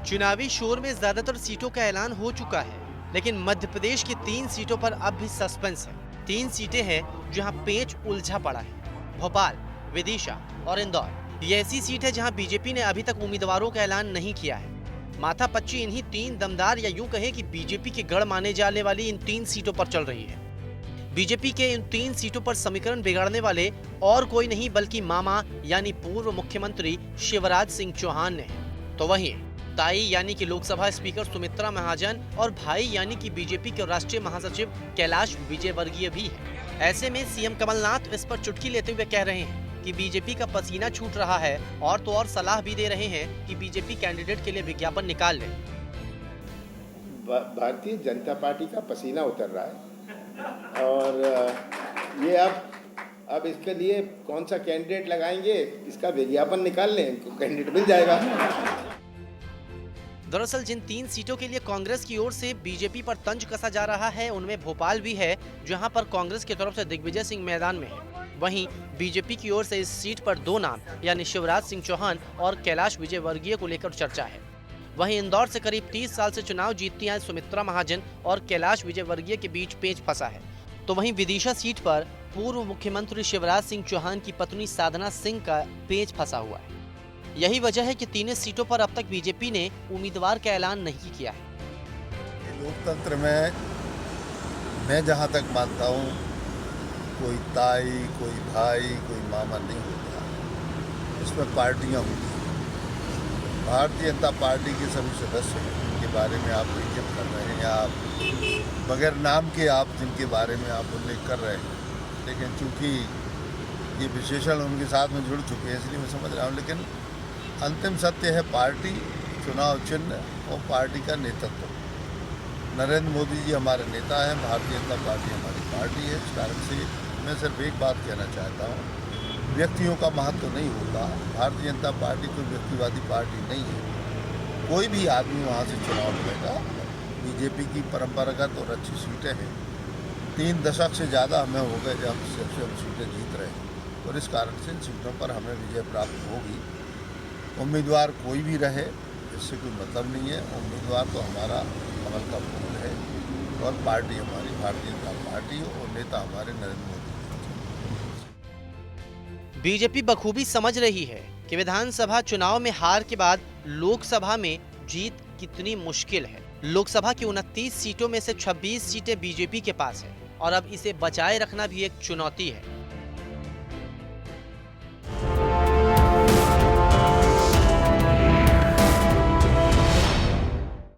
चुनावी शोर में ज्यादातर सीटों का ऐलान हो चुका है, लेकिन मध्य प्रदेश की 3 सीटों पर अब भी सस्पेंस है। 3 सीटें हैं जहां पेच उलझा पड़ा है: भोपाल, विदिशा और इंदौर। ये ऐसी सीट है जहां बीजेपी ने अभी तक उम्मीदवारों का ऐलान नहीं किया है। माथापच्ची इन्हीं 3 दमदार या यूं कहें कि बीजेपी के गढ़ माने जाने वाली इन 3 सीटों पर चल रही है। बीजेपी के इन 3 सीटों पर समीकरण बिगाड़ने वाले और कोई नहीं बल्कि मामा यानी पूर्व मुख्यमंत्री शिवराज सिंह चौहान ने। तो वहीं ताई यानी कि लोकसभा स्पीकर सुमित्रा महाजन और भाई यानी कि बीजेपी के राष्ट्रीय महासचिव कैलाश विजयवर्गीय भी है। ऐसे में सीएम कमलनाथ इस पर चुटकी लेते हुए कह रहे हैं कि बीजेपी का पसीना छूट रहा है, और तो और सलाह भी दे रहे हैं कि बीजेपी कैंडिडेट के लिए विज्ञापन निकाल ले। भारतीय जनता पार्टी का पसीना उतर रहा है और ये अब इसके लिए कौन सा कैंडिडेट लगाएंगे, इसका विज्ञापन निकाल लें, कैंडिडेट मिल जाएगा। दरअसल जिन 3 सीटों के लिए कांग्रेस की ओर से बीजेपी पर तंज कसा जा रहा है, उनमें भोपाल भी है, जहां पर कांग्रेस की तरफ से दिग्विजय सिंह मैदान में है। वहीं बीजेपी की ओर से इस सीट पर 2 नाम यानी शिवराज सिंह चौहान और कैलाश विजयवर्गीय को लेकर चर्चा है। वहीं इंदौर से करीब 30 साल से चुनाव जीतती आई सुमित्रा महाजन और कैलाश विजयवर्गीय के बीच पेच फंसा है। तो वहीं विदिशा सीट पर पूर्व मुख्यमंत्री शिवराज सिंह चौहान की पत्नी साधना सिंह का पेच फंसा हुआ है। यही वजह है कि तीनों सीटों पर अब तक बीजेपी ने उम्मीदवार का ऐलान नहीं किया है। लोकतंत्र में मैं जहां तक मानता हूं, कोई ताई, कोई भाई, कोई मामा नहीं होता, इसमें पार्टियां होती हैं। भारतीय जनता पार्टी के सभी सदस्य के बारे में आप इज्जत कर रहे हैं, या आप बगैर नाम के आप जिनके बारे में आप उल्लेख कर रहे हैं, लेकिन चूंकि ये विशेषण उनके साथ में जुड़ चुके हैं इसलिए मैं समझ रहा हूँ। लेकिन अंतिम सत्य है पार्टी, चुनाव चिन्ह और पार्टी का नेतृत्व। नरेंद्र मोदी जी हमारे नेता हैं, भारतीय जनता पार्टी हमारी पार्टी है। इस कारण से मैं सिर्फ एक बात कहना चाहता हूँ, व्यक्तियों का महत्व नहीं होता। भारतीय जनता पार्टी कोई व्यक्तिवादी पार्टी नहीं है। कोई भी आदमी वहाँ से चुनाव लड़ेगा। बीजेपी की परंपरागत और अच्छी सीटें हैं। 3 दशक से ज़्यादा हमें हो गए जब सबसे हम सीटें जीत रहे हैं, और इस कारण से इन सीटों पर हमें विजय प्राप्त होगी। उम्मीदवार कोई भी रहे, इससे कोई मतलब नहीं है। उम्मीदवार तो हमारा कमल का फूल है, और पार्टी हमारी भारतीय जनता पार्टी और नेता हमारे नरेंद्र मोदी। बीजेपी बखूबी समझ रही है कि विधानसभा चुनाव में हार के बाद लोकसभा में जीत कितनी मुश्किल है। लोकसभा की 29 सीटों में से 26 सीटें बीजेपी के पास है, और अब इसे बचाए रखना भी एक चुनौती है।